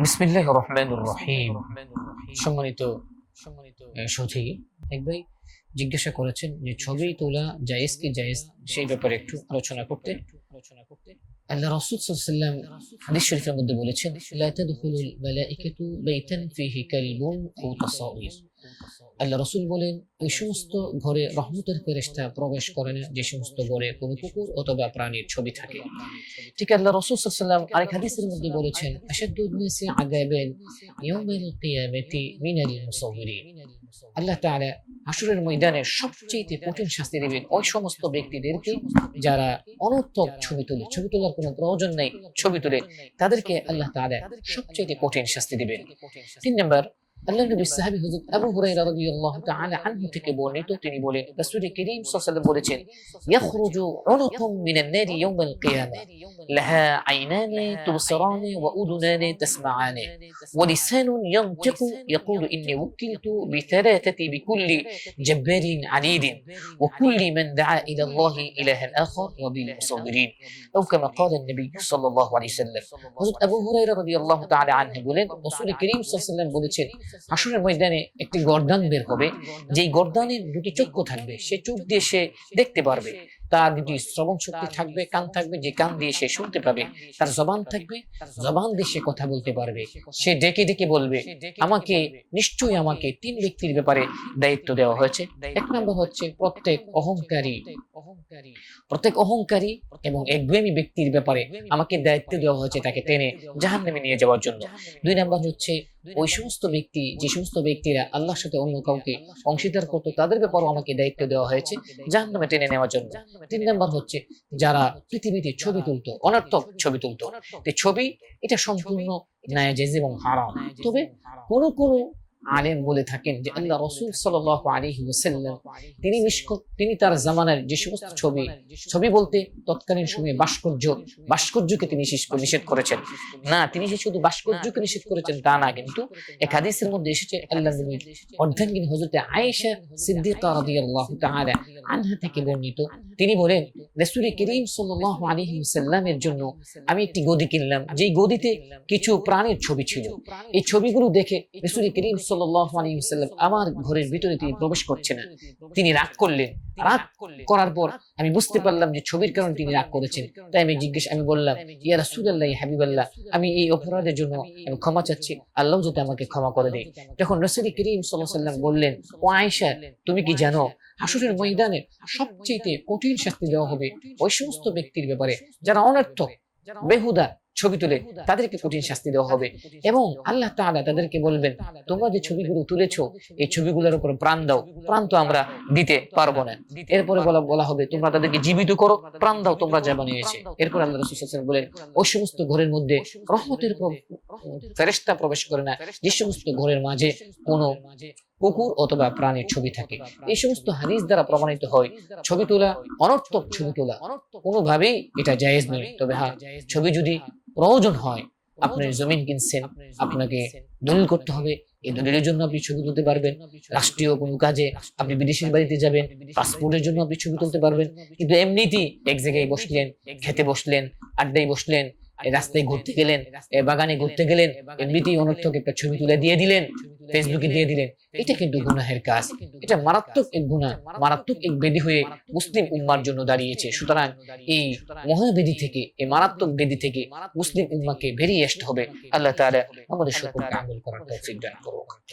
বিসমিল্লাহির রহমানির রহিম। সম্মানিত সুধী, এক ভাই জিজ্ঞাসা করেছেন যে ছবি তোলা জায়েজ কি জায়েজ, সেই ব্যাপারে একটু আলোচনা করতে। আল্লাহ রাসূল সাল্লাল্লাহু আলাইহি ওয়াসাল্লাম হাদিস শরীফের মধ্যে বলেছেন, লা তাদখুলুল মালাইকাতু বাইতান ফীহি কালবুন আও তাসাউর। আল্লাহ রাসূল বলেন, ওই সমস্ত ঘরে রহমতের ফেরেশতা প্রবেশ করে না যে সমস্ত ঘরে কোনো কুকুর অথবা প্রাণীর ছবি থাকে। ঠিক আল্লাহ রাসূল সাল্লাল্লাহু আলাইহি ওয়াসাল্লাম আরেক হাদিসের মধ্যে বলেছেন, আশাদ্দুন নাসি আযাবান ইয়াউমাল কিয়ামাতি মিনাল মুসাউবিরিন। আল্লাহ তাআলা হাসরের ময়দানে সবচেয়ে কঠিন শাস্তি দিবেন ওই সমস্ত ব্যক্তিদেরকে যারা অনর্থক ছবি তোলে, ছবি তোলার কোনো প্রয়োজন নেই, ছবি তোলে, তাদেরকে আল্লাহ তাআলা সবচেয়ে কঠিন শাস্তি দিবেন। 3 নাম্বার, আল্লাহর নবী সাহাবী হযরত আবু হুরায়রা রাদিয়াল্লাহু তাআলা আনহু থেকে বর্ণিত, তিনি বলেন, রাসূল কারীম সাল্লাল্লাহু আলাইহি ওয়াসাল্লাম বলেছেন, ইয়াখরুজু উনুকুম মিনান নারি ইয়াউমাল কিয়ামা লাহা আইনানি তুবসিরানি ওয়া উদুনানি তাসমাআনি ওয়া লিসানুন ইয়ানতিকু ইয়াকুলু ইন্নী উকিলতু বিথালাথাতি বিকুল্লি জাব্বারিন আনিদিন ওয়া কুল্লি মান দাআ ইলা আল্লাহি ইলাহান আখার ওয়া বিল মুসাউবিরিন আও কামা ক্বালা নবী সাল্লাল্লাহু আলাইহি ওয়াসাল্লাম। হযরত আবু হুরায়রা রাদিয়াল্লাহু তাআলা আনহু বলেন, রাসূল কারীম সাল্লাল্লাহু আলাইহি ওয়াসাল্লাম বলেছেন, হাসরের ময়দানে একটি গর্দান বের হবে, যেই গর্দানের দুটি চক্ষু থাকবে, সে চোখ দিয়ে সে দেখতে পারবে, তার দুটি শ্রবণ শক্তি থাকবে, কান থাকবে, যে কান দিয়ে সে শুনতে পাবে, তার জবান থাকবে, জবান দিয়ে সে কথা বলতে পারবে। সে ডেকে ডেকে বলবে, নিশ্চয়ই আমাকে 3 ব্যক্তির ব্যাপারে দায়িত্ব দেওয়া হয়েছে। 1 নম্বর হচ্ছে প্রত্যেক অহংকারী এবং একগুঁয়েমি ব্যক্তির ব্যাপারে আমাকে দায়িত্ব দেওয়া হয়েছে তাকে টেনে জাহান্নামে নিয়ে যাওয়ার জন্য। 2 নম্বর হচ্ছে ওই সমস্ত ব্যক্তি, যে সমস্ত ব্যক্তিরা আল্লাহর সাথে অন্য কাউকে অংশীদার করতো, তাদের ব্যাপারেও আমাকে দায়িত্ব দেওয়া হয়েছে জাহান্নামে টেনে নেওয়ার জন্য। 3 নম্বর হচ্ছে যারা পৃথিবীতে ছবি তুলতো, অনর্থক ছবি তুলতো। ছবি এটা সম্পূর্ণ নাজায়েজ এবং হারাম। তবে কোন আলেম বলে থাকেন যে আল্লাহ রাসূল সাল্লাল্লাহু আলাইহি ওয়াসাল্লাম তিনি তার জামানার যে সমস্ত ছবি বলতে তৎকালীন সময়ে ভাস্কর্যকে তিনি নিষেধ করেছেন। না, তিনি যে শুধু ভাস্কর্যকে নিষেধ করেছেন তা না, কিন্তু এক হাদিসের মধ্যে এসেছে আল্লাহর নবীর অর্ধাঙ্গিনী হযরত আয়েশা সিদ্দিকা রাদিয়াল্লাহু তাআলা আনহা থেকে বর্ণিত, তিনি বলেন, রাসূল কারীম সাল্লাল্লাহু আলাইহি ওয়াসাল্লামের জন্য আমি একটি গদি কিনলাম, যেই গদিতে কিছু প্রাণীর ছবি ছিল। এই ছবিগুলো দেখে রাসূল কারীম সাল্লাল্লাহু আলাইহি ওয়াসাল্লাম আমার ঘরের ভিতরে তিনি প্রবেশ করছে না। তিনি রাগ করলেন। রাগ করার পর আমি বুঝতে পারলাম যে ছবির কারণে তিনি রাগ করেছেন। তাই আমি বললাম, ইয়া রাসূলুল্লাহ, ইয়া হাবিবাল্লাহ, আমি এই অপরাধের জন্য আমি ক্ষমা চাচ্ছি, আল্লাহ যাতে আমাকে ক্ষমা করে দেয়। তখন রাসূল কারীম সাল্লাল্লাহু আলাইহি ওয়াসাল্লাম বললেন, ও আয়েশা, তুমি কি জানো হাসরের ময়দানে সবচেয়ে কঠিন শাস্তি দেওয়া হবে ওই সমস্ত ব্যক্তির ব্যাপারে যারা অনর্থক বেহুদা ছবি তুলে, তাদেরকে কঠিন শাস্তি দেওয়া হবে। এবং আল্লাহ তাআলা তাদেরকে বলবেন, তোমরা যে ছবিগুলো তুলেছো, এই ছবিগুলোর উপর প্রাণ দাও, প্রাণ তো আমরা দিতে পারবো না। এরপরে বলা হবে, তোমরা তাদেরকে জীবিত করো, প্রাণ দাও, তোমরা যা বানিয়েছে। এরপর আল্লাহ রাসূল সাল্লাল্লাহু আলাইহি ওয়াসাল্লাম বলেন, ওই সমস্ত ঘরের মধ্যে রহমতের ফেরেশতা প্রবেশ করে না যে সমস্ত ঘরের মাঝে কোনো কুকুর অথবা প্রাণীর ছবি থাকে। এই সমস্ত হাদিস দ্বারা প্রমাণিত হয় ছবি তোলা, অনর্থক ছবি তোলা কোনোভাবেই এটা জায়েজ নয়। তবে হ্যাঁ, ছবি যদি প্রয়োজন হয়, আপনি জমিন কিনছেন, আপনাকে দলিল করতে হবে, এই দলিলের জন্য আপনি ছবি তুলতে পারবেন। রাষ্ট্রীয় কোনো কাজে আপনি বিদেশের বাড়িতে যাবেন, পাসপোর্টের জন্য আপনি ছবি তুলতে পারবেন। কিন্তু এমনিতেই এক জায়গায় বসলেন, খেতে বসলেন, আড্ডায় বসলেন, রাস্তায় ঘুরতে গেলেন, বাগানে ঘুরতে গেলেন, এমনিতেই অনর্থক একটা ছবি তুলে দিয়ে দিলেন, ফেসবুকে দিয়ে দিলেন, এটা কিন্তু গুনাহের কাজ। এটা মারাত্মক এক গুনাহ, মারাত্মক এক বেদি হয়ে মুসলিম উম্মার জন্য দাঁড়িয়েছে। সুতরাং এই মহাবেদি থেকে, এই মারাত্মক বেদি থেকে মুসলিম উম্মাকে বেরিয়ে আসতে হবে। আল্লাহ তাআলা আমাদের সকলকে আমল করার তৌফিক দান করুন।